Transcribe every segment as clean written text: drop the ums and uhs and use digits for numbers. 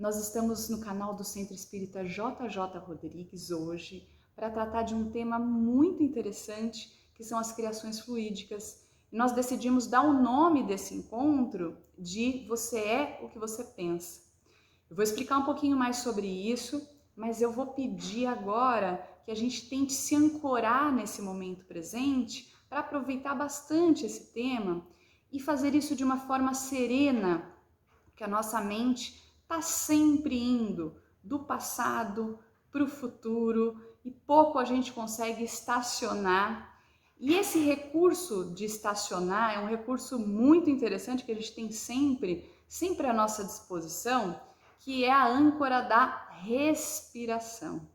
Nós estamos no canal do Centro Espírita JJ Rodrigues hoje para tratar de um tema muito interessante, que são as criações fluídicas. E nós decidimos dar o nome desse encontro de Você é o que você pensa. Eu vou explicar um pouquinho mais sobre isso, mas eu vou pedir agora que a gente tente se ancorar nesse momento presente para aproveitar bastante esse tema e fazer isso de uma forma serena, que a nossa mente está sempre indo do passado para o futuro e pouco a gente consegue estacionar. E esse recurso de estacionar é um recurso muito interessante que a gente tem sempre à nossa disposição, que é a âncora da respiração.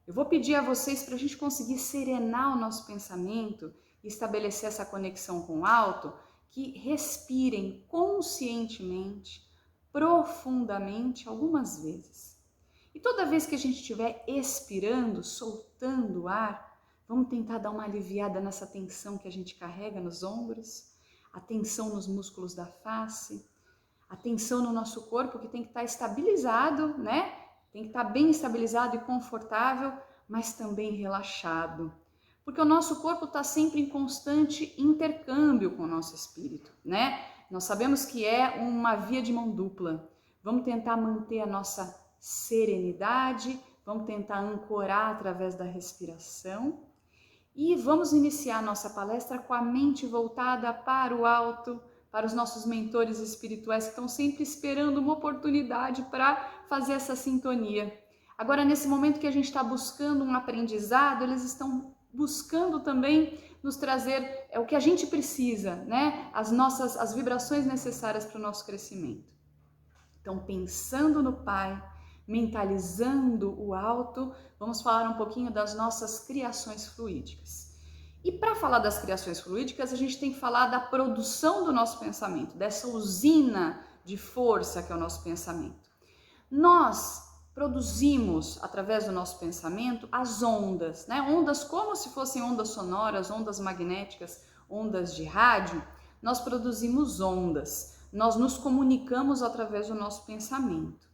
Eu vou pedir a vocês para a gente conseguir serenar o nosso pensamento e estabelecer essa conexão com o alto, que respirem conscientemente, profundamente, algumas vezes. E toda vez que a gente estiver expirando, soltando o ar, vamos tentar dar uma aliviada nessa tensão que a gente carrega nos ombros, a tensão nos músculos da face, a tensão no nosso corpo, que tem que estar estabilizado, né? Tem que estar bem estabilizado e confortável, mas também relaxado. Porque o nosso corpo está sempre em constante intercâmbio com o nosso espírito, né? Nós sabemos que é uma via de mão dupla. Vamos tentar manter a nossa serenidade, vamos tentar ancorar através da respiração e vamos iniciar a nossa palestra com a mente voltada para o alto, para os nossos mentores espirituais que estão sempre esperando uma oportunidade para fazer essa sintonia. Agora, nesse momento que a gente está buscando um aprendizado, eles estão buscando também nos trazer o que a gente precisa, né? As vibrações necessárias para o nosso crescimento. Então, pensando no Pai, mentalizando o alto, vamos falar um pouquinho das nossas criações fluídicas. E para falar das criações fluídicas, a gente tem que falar da produção do nosso pensamento, dessa usina de força que é o nosso pensamento. Nós produzimos, através do nosso pensamento, as ondas, né? Ondas como se fossem ondas sonoras, ondas magnéticas, ondas de rádio. Nós produzimos ondas, nós nos comunicamos através do nosso pensamento.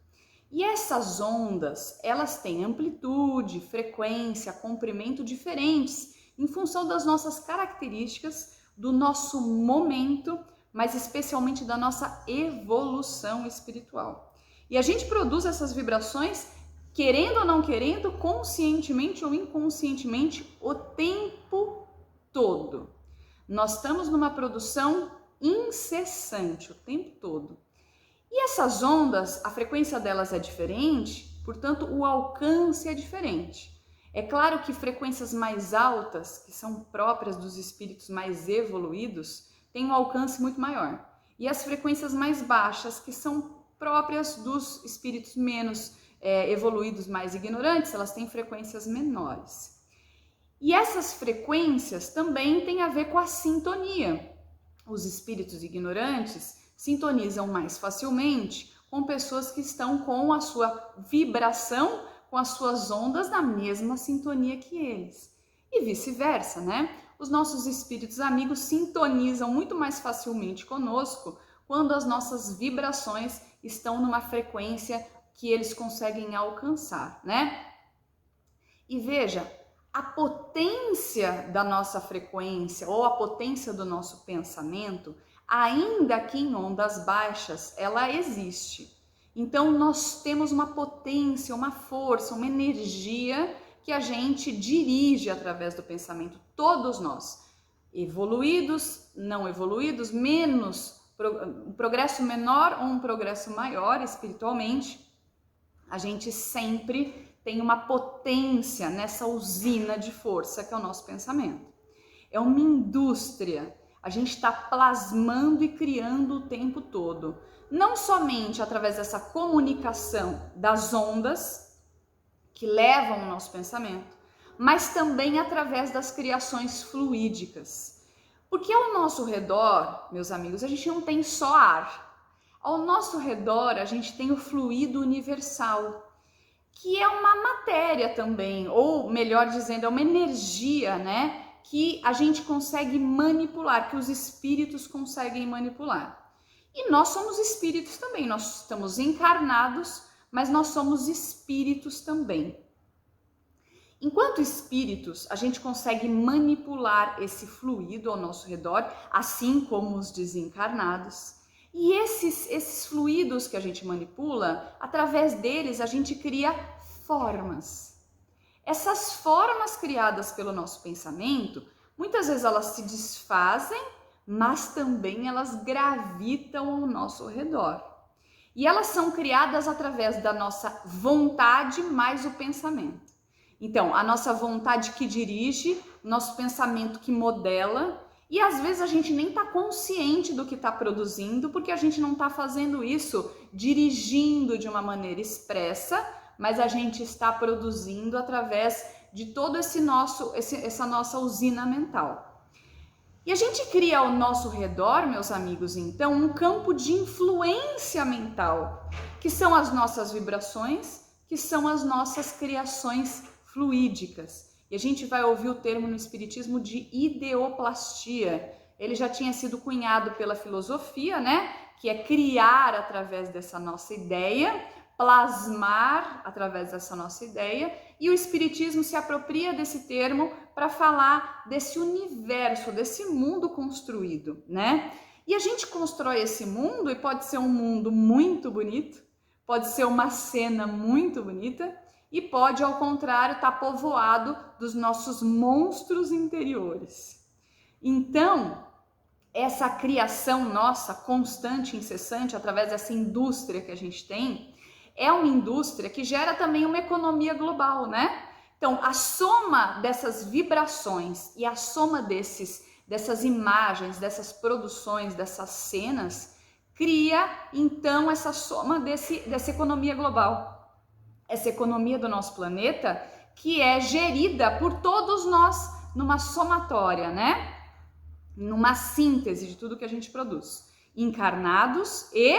E essas ondas, elas têm amplitude, frequência, comprimento diferentes, em função das nossas características, do nosso momento, mas especialmente da nossa evolução espiritual. E a gente produz essas vibrações, querendo ou não querendo, conscientemente ou inconscientemente, o tempo todo. Nós estamos numa produção incessante o tempo todo. E essas ondas, a frequência delas é diferente, portanto, o alcance é diferente. É claro que frequências mais altas, que são próprias dos espíritos mais evoluídos, têm um alcance muito maior. E as frequências mais baixas, que são próprias dos espíritos menos evoluídos, mais ignorantes, elas têm frequências menores. E essas frequências também têm a ver com a sintonia. Os espíritos ignorantes sintonizam mais facilmente com pessoas que estão com a sua vibração, com as suas ondas na mesma sintonia que eles. E vice-versa, né? Os nossos espíritos amigos sintonizam muito mais facilmente conosco quando as nossas vibrações estão numa frequência que eles conseguem alcançar, né? E veja, a potência da nossa frequência ou a potência do nosso pensamento, ainda que em ondas baixas, ela existe. Então, nós temos uma potência, uma força, uma energia que a gente dirige através do pensamento. Todos nós, evoluídos, não evoluídos, um progresso menor ou um progresso maior espiritualmente, a gente sempre tem uma potência nessa usina de força que é o nosso pensamento. É uma indústria. A gente está plasmando e criando o tempo todo. Não somente através dessa comunicação das ondas que levam o nosso pensamento, mas também através das criações fluídicas. Porque ao nosso redor, meus amigos, a gente não tem só ar. Ao nosso redor, a gente tem o fluido universal, que é uma matéria também, ou melhor dizendo, é uma energia, né? Que a gente consegue manipular, que os espíritos conseguem manipular. E nós somos espíritos também, nós estamos encarnados, mas nós somos espíritos também. Enquanto espíritos, a gente consegue manipular esse fluido ao nosso redor, assim como os desencarnados. E esses fluidos que a gente manipula, através deles a gente cria formas. Essas formas criadas pelo nosso pensamento, muitas vezes elas se desfazem, mas também elas gravitam ao nosso redor. E elas são criadas através da nossa vontade mais o pensamento. Então, a nossa vontade que dirige, nosso pensamento que modela, e às vezes a gente nem está consciente do que está produzindo, porque a gente não está fazendo isso dirigindo de uma maneira expressa, mas a gente está produzindo através de todo essa nossa usina mental. E a gente cria ao nosso redor, meus amigos, então, um campo de influência mental, que são as nossas vibrações, que são as nossas criações fluídicas. E a gente vai ouvir o termo no espiritismo de ideoplastia. Ele já tinha sido cunhado pela filosofia, né? Que é criar através dessa nossa ideia, plasmar através dessa nossa ideia, e o espiritismo se apropria desse termo para falar desse universo, desse mundo construído, né? E a gente constrói esse mundo, e pode ser um mundo muito bonito, pode ser uma cena muito bonita, e pode, ao contrário, estar povoado dos nossos monstros interiores. Então, essa criação nossa, constante, incessante, através dessa indústria que a gente tem, é uma indústria que gera também uma economia global, né? Então, a soma dessas vibrações e a soma dessas imagens, dessas produções, dessas cenas, cria, então, essa soma dessa economia global. Essa economia do nosso planeta, que é gerida por todos nós numa somatória, né? Numa síntese de tudo que a gente produz, encarnados e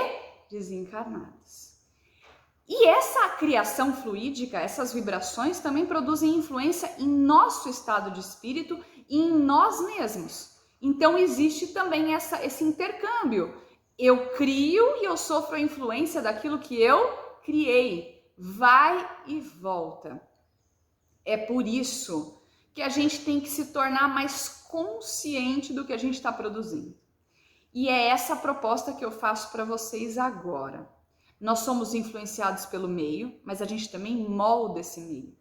desencarnados. E essa criação fluídica, essas vibrações também produzem influência em nosso estado de espírito e em nós mesmos. Então existe também esse intercâmbio. Eu crio e eu sofro a influência daquilo que eu criei. Vai e volta. É por isso que a gente tem que se tornar mais consciente do que a gente está produzindo. E é essa a proposta que eu faço para vocês agora. Nós somos influenciados pelo meio, mas a gente também molda esse meio.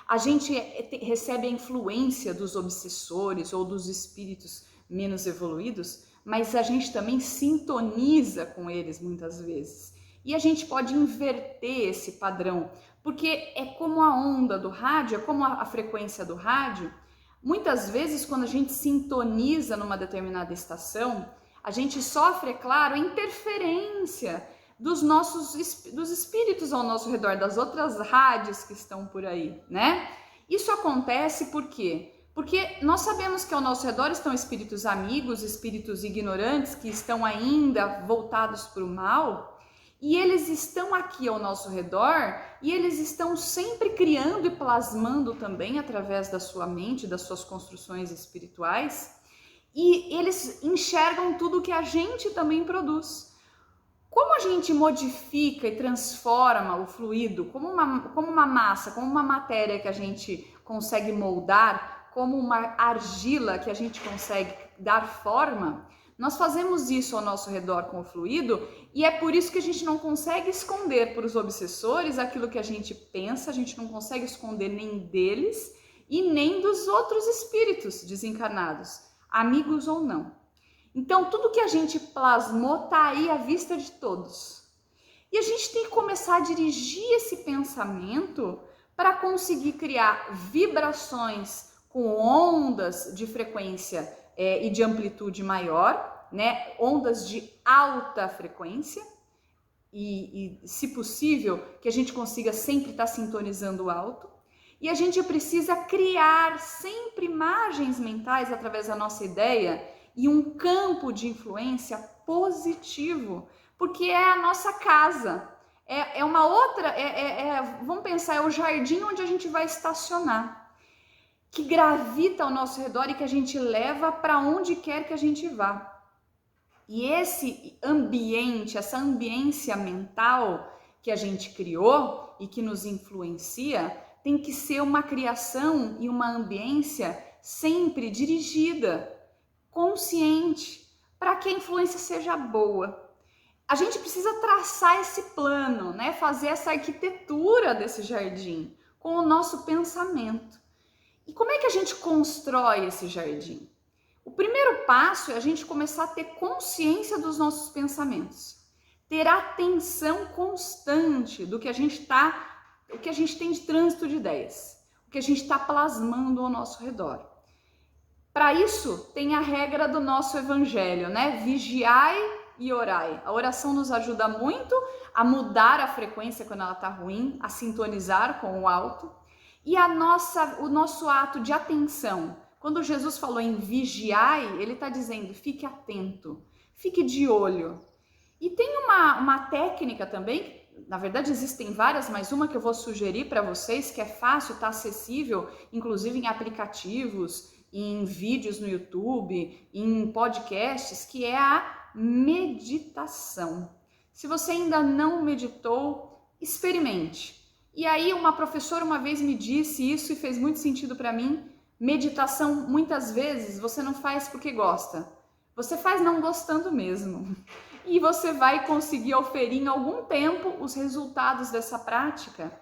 A gente recebe a influência dos obsessores ou dos espíritos menos evoluídos, mas a gente também sintoniza com eles muitas vezes. E a gente pode inverter esse padrão, porque é como a onda do rádio, é como a frequência do rádio. Muitas vezes, quando a gente sintoniza numa determinada estação, a gente sofre, é claro, a interferência dos espíritos ao nosso redor, das outras rádios que estão por aí, né? Isso acontece por quê? Porque nós sabemos que ao nosso redor estão espíritos amigos, espíritos ignorantes, que estão ainda voltados para o mal, e eles estão aqui ao nosso redor e eles estão sempre criando e plasmando também através da sua mente, das suas construções espirituais, e eles enxergam tudo que a gente também produz. Como a gente modifica e transforma o fluido como uma massa, como uma matéria que a gente consegue moldar, como uma argila que a gente consegue dar forma, nós fazemos isso ao nosso redor com o fluido, e é por isso que a gente não consegue esconder para os obsessores aquilo que a gente pensa, a gente não consegue esconder nem deles e nem dos outros espíritos desencarnados, amigos ou não. Então, tudo que a gente plasmou está aí à vista de todos. E a gente tem que começar a dirigir esse pensamento para conseguir criar vibrações com ondas de frequência e de amplitude maior, né? Ondas de alta frequência e, se possível, que a gente consiga sempre estar sintonizando o alto. E a gente precisa criar sempre imagens mentais através da nossa ideia e um campo de influência positivo, porque é a nossa casa, é uma outra, vamos pensar, é o jardim onde a gente vai estacionar, que gravita ao nosso redor e que a gente leva para onde quer que a gente vá. E esse ambiente, essa ambiência mental que a gente criou e que nos influencia tem que ser uma criação e uma ambiência sempre dirigida, consciente, para que a influência seja boa. A gente precisa traçar esse plano, né? Fazer essa arquitetura desse jardim com o nosso pensamento. E como é que a gente constrói esse jardim? O primeiro passo é a gente começar a ter consciência dos nossos pensamentos, ter atenção constante do que a gente o que a gente tem de trânsito de ideias, o que a gente está plasmando ao nosso redor. Para isso, tem a regra do nosso evangelho, né? Vigiai e orai. A oração nos ajuda muito a mudar a frequência quando ela está ruim, a sintonizar com o alto. E o nosso ato de atenção, quando Jesus falou em vigiai, ele está dizendo fique atento, fique de olho. E tem uma técnica também, na verdade existem várias, mas uma que eu vou sugerir para vocês, que é fácil, está acessível, inclusive em aplicativos, em vídeos no YouTube, em podcasts, que é a meditação. Se você ainda não meditou, experimente. E aí uma professora uma vez me disse isso e fez muito sentido para mim. Meditação, muitas vezes, você não faz porque gosta. Você faz não gostando mesmo. E você vai conseguir oferir em algum tempo os resultados dessa prática.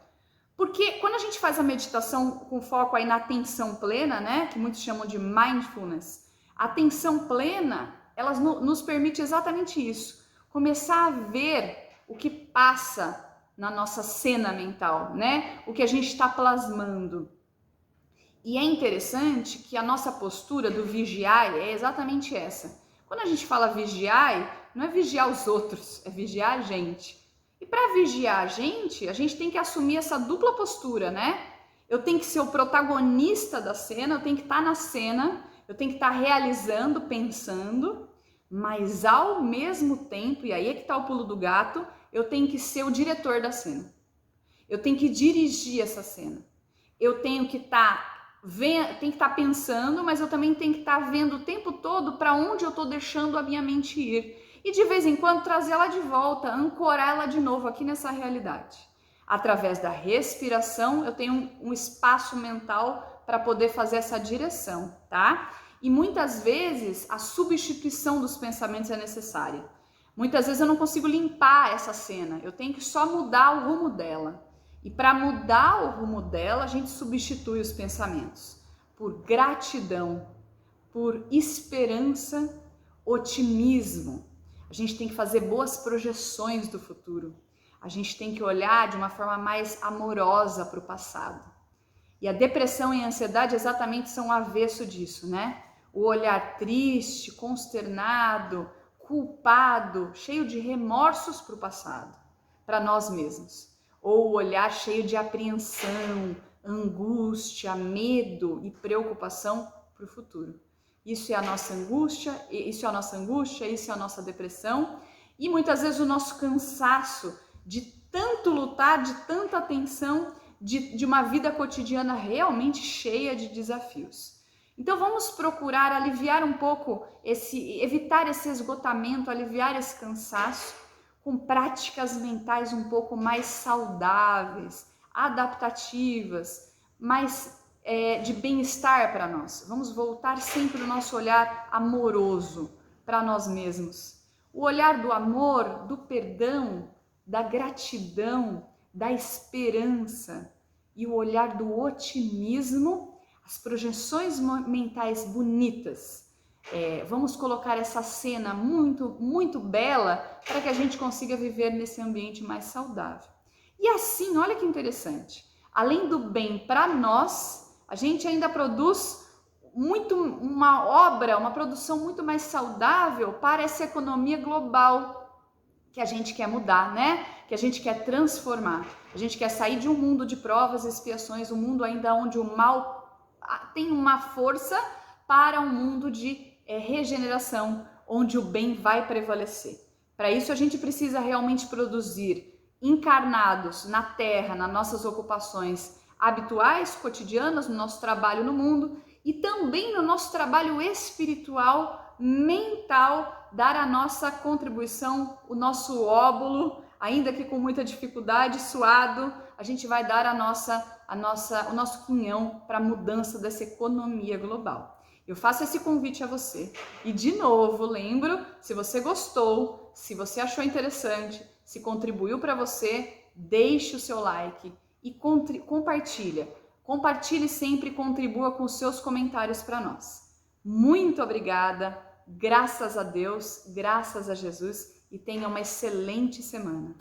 Porque quando a gente faz a meditação com foco aí na atenção plena, né, que muitos chamam de mindfulness, a atenção plena, ela nos permite exatamente isso. Começar a ver o que passa na nossa cena mental, né? O que a gente está plasmando. E é interessante que a nossa postura do vigiar é exatamente essa. Quando a gente fala vigiar, não é vigiar os outros, é vigiar a gente. E para vigiar a gente tem que assumir essa dupla postura, né? Eu tenho que ser o protagonista da cena, eu tenho que estar na cena, eu tenho que estar realizando, pensando, mas ao mesmo tempo, e aí é que está o pulo do gato, eu tenho que ser o diretor da cena. Eu tenho que dirigir essa cena. Eu tenho que estar pensando, mas eu também tenho que estar vendo o tempo todo para onde eu estou deixando a minha mente ir. E de vez em quando trazer ela de volta, ancorar ela de novo aqui nessa realidade. Através da respiração, eu tenho um espaço mental para poder fazer essa direção, tá? E muitas vezes a substituição dos pensamentos é necessária. Muitas vezes eu não consigo limpar essa cena, eu tenho que só mudar o rumo dela. E para mudar o rumo dela, a gente substitui os pensamentos por gratidão, por esperança, otimismo. A gente tem que fazer boas projeções do futuro. A gente tem que olhar de uma forma mais amorosa para o passado. E a depressão e a ansiedade exatamente são o avesso disso, né? O olhar triste, consternado, culpado, cheio de remorsos para o passado, para nós mesmos. Ou o olhar cheio de apreensão, angústia, medo e preocupação para o futuro. Isso é a nossa angústia, isso é a nossa depressão e muitas vezes o nosso cansaço de tanto lutar, de tanta tensão, de uma vida cotidiana realmente cheia de desafios. Então vamos procurar aliviar um pouco evitar esse esgotamento, aliviar esse cansaço com práticas mentais um pouco mais saudáveis, adaptativas, mais de bem-estar para nós. Vamos voltar sempre o nosso olhar amoroso para nós mesmos. O olhar do amor, do perdão, da gratidão, da esperança e o olhar do otimismo, as projeções mentais bonitas. Vamos colocar essa cena muito, muito bela para que a gente consiga viver nesse ambiente mais saudável. E assim, olha que interessante, além do bem para nós, a gente ainda produz uma produção muito mais saudável para essa economia global que a gente quer mudar, né? Que a gente quer transformar. A gente quer sair de um mundo de provas e expiações, um mundo ainda onde o mal tem uma força, para um mundo de regeneração, onde o bem vai prevalecer. Para isso a gente precisa realmente produzir encarnados na Terra, nas nossas ocupações habituais, cotidianas, no nosso trabalho no mundo e também no nosso trabalho espiritual, mental, dar a nossa contribuição, o nosso óbolo, ainda que com muita dificuldade, suado, a gente vai dar o nosso quinhão para a mudança dessa economia global. Eu faço esse convite a você e, de novo, lembro, se você gostou, se você achou interessante, se contribuiu para você, deixe o seu like e compartilha. Compartilhe sempre e contribua com seus comentários para nós. Muito obrigada, graças a Deus, graças a Jesus, e tenha uma excelente semana.